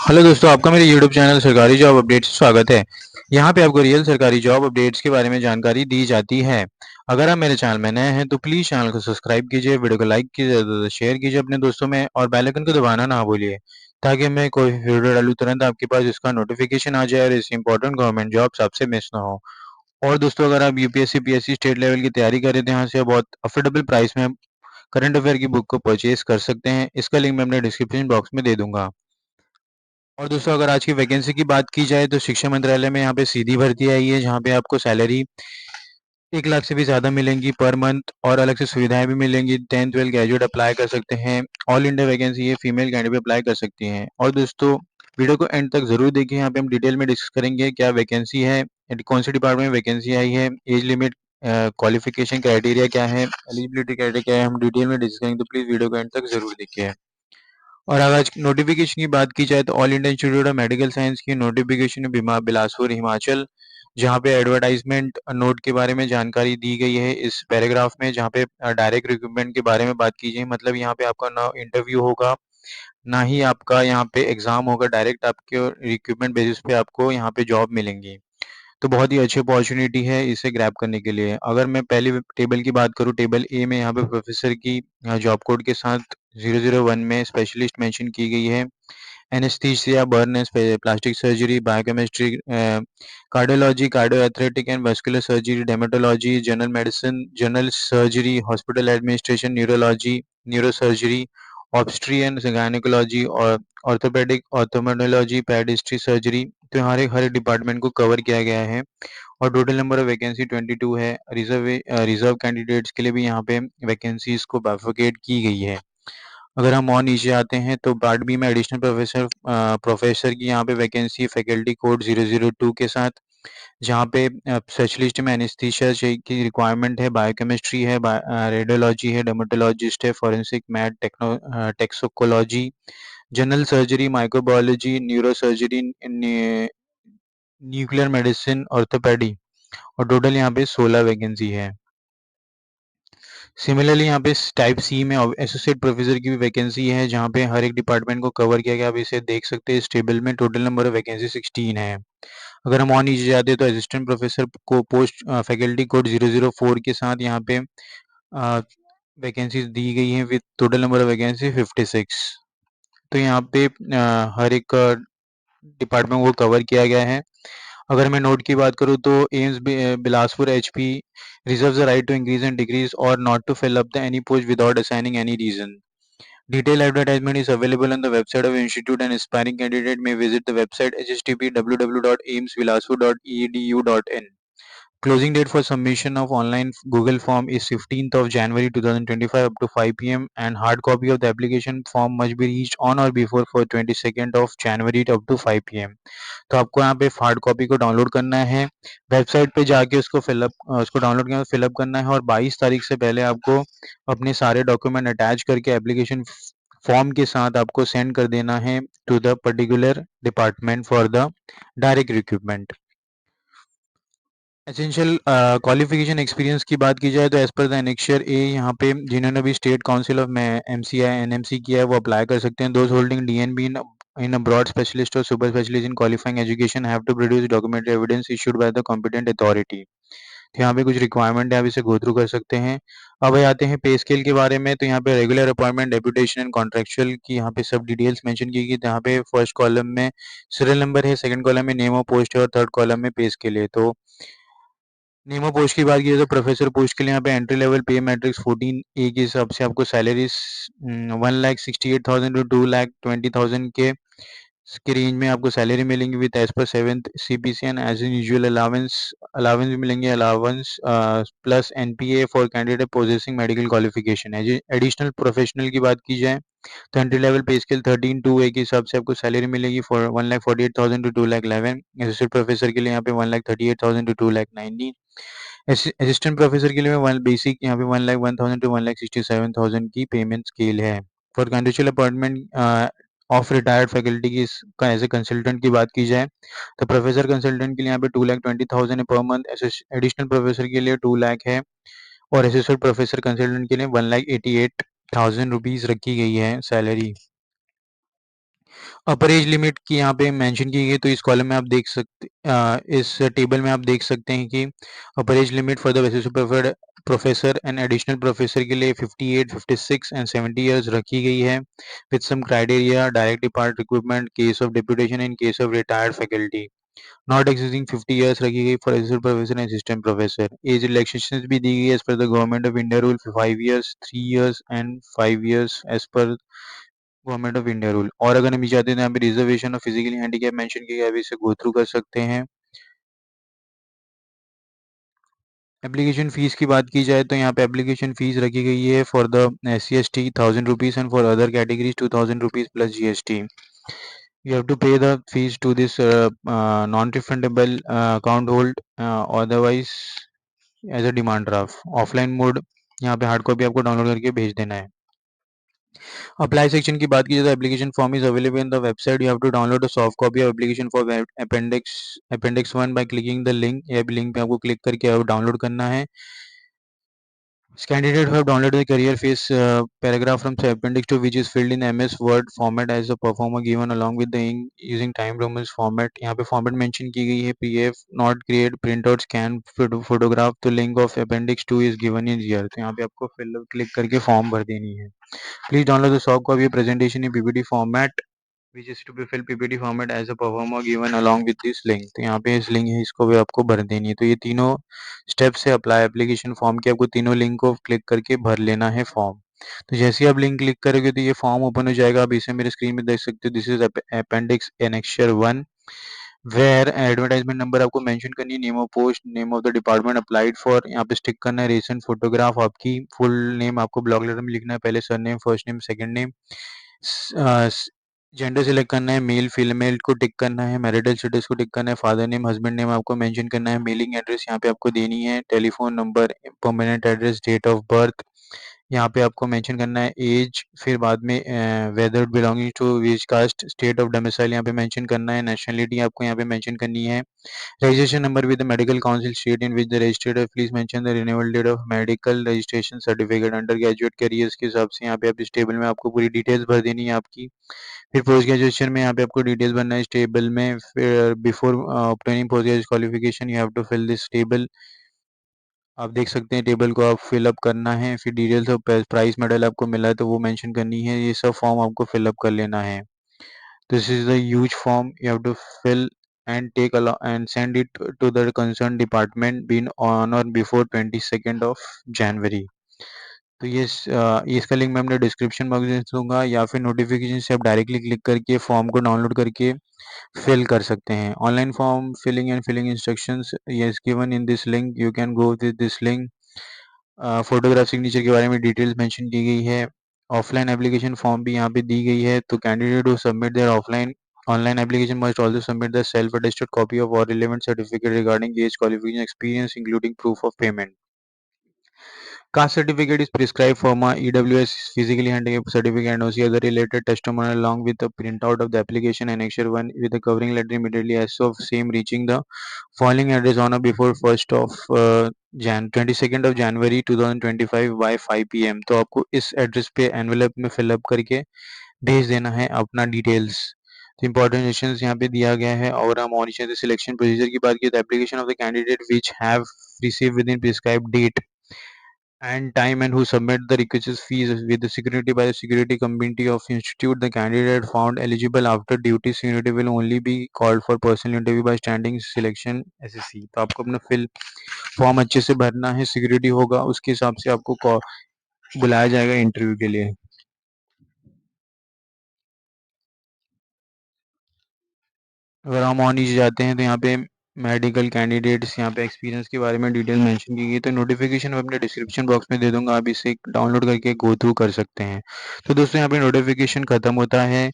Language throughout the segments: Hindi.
हेलो दोस्तों, आपका मेरे यूट्यूब चैनल सरकारी जॉब अपडेट्स से स्वागत है। यहाँ पे आपको रियल सरकारी जॉब अपडेट्स के बारे में जानकारी दी जाती है। अगर आप मेरे चैनल में नए हैं तो प्लीज़ चैनल को सब्सक्राइब कीजिए, वीडियो को लाइक कीजिए, ज़्यादा से ज़्यादा शेयर कीजिए अपने दोस्तों में और बेल आइकन को दबाना ना भूलिए, ताकि मैं कोई वीडियो डालूँ तुरंत आपके पास इसका नोटिफिकेशन आ जाए और इससे इंपॉर्टेंट गवर्नमेंट जॉब्स आपसे मिस ना हो। और दोस्तों, अगर आप यूपीएससी, पीएससी स्टेट लेवल की तैयारी कर रहे थे, यहाँ से आप बहुत अफोर्डेबल प्राइस में करंट अफेयर की बुक को परचेज कर सकते हैं। इसका लिंक मैं अपने डिस्क्रिप्शन बॉक्स में दे दूंगा। और दोस्तों, अगर आज की वैकेंसी की बात की जाए तो शिक्षा मंत्रालय में यहाँ पे सीधी भर्ती आई है, जहाँ पे आपको सैलरी 1 लाख से भी ज़्यादा मिलेंगी पर मंथ और अलग से सुविधाएं भी मिलेंगी। 10th 12th ग्रेजुएट अप्लाई कर सकते हैं। ऑल इंडिया वैकेंसी है, फीमेल कैंडिडेट भी अप्लाई कर सकती हैं। और दोस्तों, वीडियो को एंड तक जरूर देखिए, यहाँ पे हम डिटेल में डिस्कस करेंगे क्या वैकेंसी है, कौन से डिपार्टमेंट में वैकेंसी आई है, एज लिमिट, क्वालिफिकेशन क्राइटेरिया क्या है, एलिजिबिलिटी क्राइटेरिया क्या है, हम डिटेल में डिस्कस करेंगे, तो प्लीज़ वीडियो को एंड तक जरूर देखिए। और अगर आज नोटिफिकेशन की बात की जाए तो all India institute of medical science की नोटिफिकेशन बिलासपुर हिमाचल, जहाँ पे एडवर्टाइजमेंट नोट के बारे में जानकारी दी गई है इस पैराग्राफ में, जहाँ पे डायरेक्ट रिक्रूटमेंट के बारे में बात की जाए। मतलब यहाँ पे आपका ना इंटरव्यू होगा, ना ही आपका यहाँ पे एग्जाम होगा, डायरेक्ट आपके रिक्रूटमेंट बेसिस पे आपको यहाँ पे जॉब मिलेंगी। तो बहुत ही अच्छी अपॉर्चुनिटी है इसे ग्रैब करने के लिए। अगर मैं पहली टेबल की बात करूँ, टेबल ए में यहाँ पे प्रोफेसर की जॉब कोड के साथ 001 में स्पेशलिस्ट मेंशन की गई है। Anaesthesia, burn, plastic surgery, biochemistry, cardiology, cardio athletic and vascular surgery, dermatology, general medicine, general surgery, hospital administration, neurology, neurosurgery, obstetrics and gynaecology और ऑर्थोपेडिक, ऑर्थोमेडोलॉजी, पेडिस्ट्री सर्जरी। तो हमारे हर डिपार्टमेंट को कवर किया गया है। और टोटल नंबर ऑफ वैकेंसी 22 है। रिजर्व कैंडिडेट्स के लिए भी यहाँ पे वैकेंसीज को बाइफरकेट की गई है। अगर हम और नीचे आते हैं तो पार्ट बी में एडिशनल प्रोफेसर की यहाँ पे वैकेंसी फैकल्टी कोड 002 के साथ, जहाँ पे स्पेशलिस्ट में एनेस्थीसिया की रिक्वायरमेंट है, बायोकेमिस्ट्री है, रेडियोलॉजी है, डर्मेटोलॉजिस्ट है, forensic med, toxicology, general surgery, microbiology, neuro surgery, nuclear medicine, orthopaedics. और टोटल यहाँ पे 16 वैकेंसी है। सिमिलरली यहाँ पे टाइप सी में एसोसिएट प्रोफेसर की भी वैकेंसी है, जहाँ पे हर एक डिपार्टमेंट को कवर किया गया। आप इसे देख सकते हैं, इस टेबल में टोटल नंबर ऑफ वैकेंसी 16 है। अगर हम और नीचे जाते हैं तो असिस्टेंट प्रोफेसर को पोस्ट फैकल्टी कोड 004 के साथ यहाँ पे वैकेंसीज दी गई हैं, with total number of vacancy 56। तो यहाँ पे हर एक डिपार्टमेंट को कवर किया गया है। अगर मैं नोट की बात करूँ तो AIIMS Bilaspur HP reserves the right to increase and decrease or not to fill up the any post without assigning any reason. Detailed advertisement is available on the website of institute and aspiring candidate may visit the website http www.aimsbilaspur.edu.in. Closing date for submission of online Google form is 15th of January 2025 up to 5 p.m. and hard copy of the application form must be reached on or before for 22nd of January up to 5 p.m. तो आपको यहाँ पे हार्ड कॉपी को डाउनलोड करना है, वेबसाइट पे जाके उसको डाउनलोड करना, फिलअप करना है और 22 तारीख से पहले आपको अपने सारे डॉक्यूमेंट अटैच करके एप्लीकेशन फॉर्म के साथ आपको सेंड कर देना है to the particular department for the direct recruitment. Essential qualification experience की बात की जाए तो एज पर द एनेक्शर ए, यहाँ पे जिन्होंने भी state council of MCI NMC किया है वो अप्लाई कर सकते हैं। Those holding DNB in a broad specialist और super specialist in qualifying education have to produce documentary evidence issued by the competent authority. तो यहाँ पे कुछ रिक्वायरमेंट है, आप इसे गो थ्रू कर सकते हैं। अब आते हैं पे स्केल के बारे में, तो यहाँ पे regular appointment, deputation and contractual की यहाँ पे सब डिटेल्स मेंशन की गई। तो यहाँ पे फर्स्ट कॉलम में सीरियल नंबर है, सेकंड कॉलम में नेम ऑफ पोस्ट है और थर्ड कॉलम में पे स्केल है। तो नेमो पोस्ट की बात की जाए तो प्रोफेसर पोस्ट के लिए यहाँ पे एंट्री लेवल पे मैट्रिक्स 14 ए के हिसाब से आपको सैलरी 1,68,000 टू 2,20,000 के रेंज में आपको सैलरी मिलेंगी with as per 7th CPC and as in usual allowance allowance भी मिलेंगे। Allowance plus NPA for candidate possessing medical qualification. Additional professional की बात की जाए तो एंट्री लेवल पे स्केल 13(2)(a) के हिसाब से आपको सैलरी मिलेगी फॉर 1,48,000 टू 2,11,000। एसोसिएट प्रोफेसर के लिए यहाँ पे 1,38,000 टू 2,19,000। असिस्टेंट प्रोफेसर के लिए वन बेसिक यहाँ पे 1,01,000 टू 1,67,000 की पेमेंट स्केल है। For contractual appointment of retired faculty की एज ए कंसल्टेंट की बात की जाए तो प्रोफेसर कंसल्टेंट के लिए यहाँ पे 2,20,000 है पर मंथ। एडिशनल प्रोफेसर के लिए 2 लाख है और एसोसिएट प्रोफेसर कंसल्टेंट के लिए 1,88,000 रुपीज रखी गई है सैलरी। अपर एज लिमिट की यहाँ पे मेंशन की गई है, तो इस कॉलम में आप देख सकते इस टेबल में आप देख सकते हैं कि अपर age limit for the associate professor and additional professor के लिए 58, 56 एंड 70 इयर्स रखी गई है with some criteria direct depart recruitment case of deputation in case of retired faculty not exceeding 50 years रखी गई for associate professor and assistant professor age relaxation भी दी गई है as per the government of India rule 5 years 3 years and 5 years as per government of India rule और अगर हम नीचे आते हैं तो यहाँ पे रिजर्वेशन और फिजिकली हैंडीकैप मेंशन किया गया है, अभी इसे गो थ्रू कर सकते हैं। एप्लीकेशन फीस की बात की जाए तो यहाँ पे एप्लीकेशन फीस रखी गई है for the SC/ST 1000 rupees and for other categories 2000 rupees plus GST। You have to pay the fees to this non-refundable account hold otherwise as a demand draft offline mode यहाँ पे हार्ड कॉपी आपको डाउनलोड करके भेज देना है। अप्लाई सेक्शन की बात की जाए तो application form is available in the website you have to download a soft copy of application for appendix 1 by clicking the link ये लिंक पे आपको क्लिक करके डाउनलोड करना है। Candidate who have downloaded the career phase paragraph from appendix 2 which is filled in MS Word format as a performer given along with the using time Romans format यहाँ पे format mention की गई है PDF not create print out scan photograph तो link of appendix 2 is given in here तो यहाँ पे आपको fill click करके form भर देनी है। Please download the soft copy of presentation in PPT format which is to be filled PPT format as a performer given along with this link तो यहाँ पे इस लिंक है इसको भी आपको भर देनी है। तो ये तीनों स्टेप्स है अप्लाई एप्लीकेशन फॉर्म के आपको तीनों लिंक को क्लिक करके भर लेना है फॉर्म। तो जैसे ही आप लिंक क्लिक करोगे तो ये फॉर्म ओपन हो जाएगा। आप इसे मेरे स्क्रीन में देख सकते हो this is appendix annexure 1 where advertisement number आपको मेंशन करनी है name of post name of the department applied for यहाँ पे टिक करना है रिसेंट फोटोग्राफ आपकी फुल नेम आपको ब्लॉक लेटर में लिखना है पहले surname first name second name gender select करना है मेल फीमेल को टिक करना है मैरिटल स्टेटस को टिक करना है फादर नेम हस्बैंड नेम आपको मेंशन करना है मेलिंग एड्रेस यहाँ पे आपको देनी है telephone number permanent address date of birth यहाँ पे आपको मेंशन करना है एज फिर बाद में whether belonging to which caste state of domicile यहाँ पे मेंशन करना है नेशनलिटी आपको यहाँ पे मेंशन करनी है registration number with the medical council state in which the registered है please mention the renewal date of medical registration certificate under graduate carriers के हिसाब से यहाँ पे आप इस टेबल में आपको पूरी डिटेल्स भर देनी है आपकी। फिर पोस्ट ग्रेजुएशन में यहाँ पे आपको डिटेल्स भरना है इस टेबल में फिर before obtaining post graduate qualification you have to fill this table आप देख सकते हैं टेबल को आप फिलअप करना है फिर डिटेल्स ऑफ प्राइस मेडल आपको मिला है तो वो मेंशन करनी है ये सब फॉर्म आपको फिलअप कर लेना है। This is the huge form you have to fill and take along and send it to the concerned department been on or before 22nd of January। तो ये इसका लिंक मैं अपने डिस्क्रिप्शन बॉक्स में दूंगा या फिर नोटिफिकेशन से आप डायरेक्टली क्लिक करके फॉर्म को डाउनलोड करके फिल कर सकते हैं। Online form filling and filling instructions yes given in this link you can go with this link. Photograph signature के बारे में डिटेल्स मेंशन की गई है। ऑफलाइन एप्लीकेशन फॉर्म भी यहाँ पे दी गई है तो candidate who submit their offline online application must also submit the self attested copy of और relevant certificate regarding age qualification experience including proof of payment. Caste certificate is prescribed from a EWS physically handicapped certificate and OC other related testimonial along with a printout of the application annexure 1 with a covering letter immediately as of same reaching the following address on or before 1st of 22nd of January 2025 by 5 PM। तो आपको इस एड्रेस पे एनवेलप में फिलअप करके भेज देना है अपना डिटेल्स। तो इंपॉर्टेंट सेक्शंस यहाँ पे दिया गया है और हम और नीचे सिलेक्शन प्रोसीजर की बात की तो application of the candidate which have receive with in prescribe date and time and who submit the requisite fees with the security by the security committee of institute the candidate found eligible after duty security will only be called for personal interview by standing selection SSC। तो आपको अपना फिल फॉर्म अच्छे से भरना है सिक्योरिटी होगा उसके हिसाब से आपको बुलाया जाएगा इंटरव्यू के लिए। अगर हम और नीचे जाते हैं तो यहाँ पे मेडिकल कैंडिडेट्स यहाँ पे एक्सपीरियंस के बारे में डिटेल मेंशन की गई तो नोटिफिकेशन मैं अपने डिस्क्रिप्शन बॉक्स में दे दूंगा आप इसे डाउनलोड करके गो थ्रू कर सकते हैं। तो दोस्तों यहाँ पे नोटिफिकेशन खत्म होता है।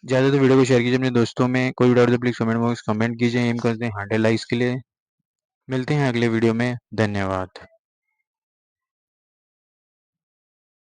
ज़्यादा तो वीडियो को शेयर कीजिए अपने दोस्तों में कोई डाउट तो प्लीज़ कमेंट बॉक्स कमेंट कीजिए एम करते हैं 100 लाइक्स के लिए। मिलते हैं अगले वीडियो में धन्यवाद।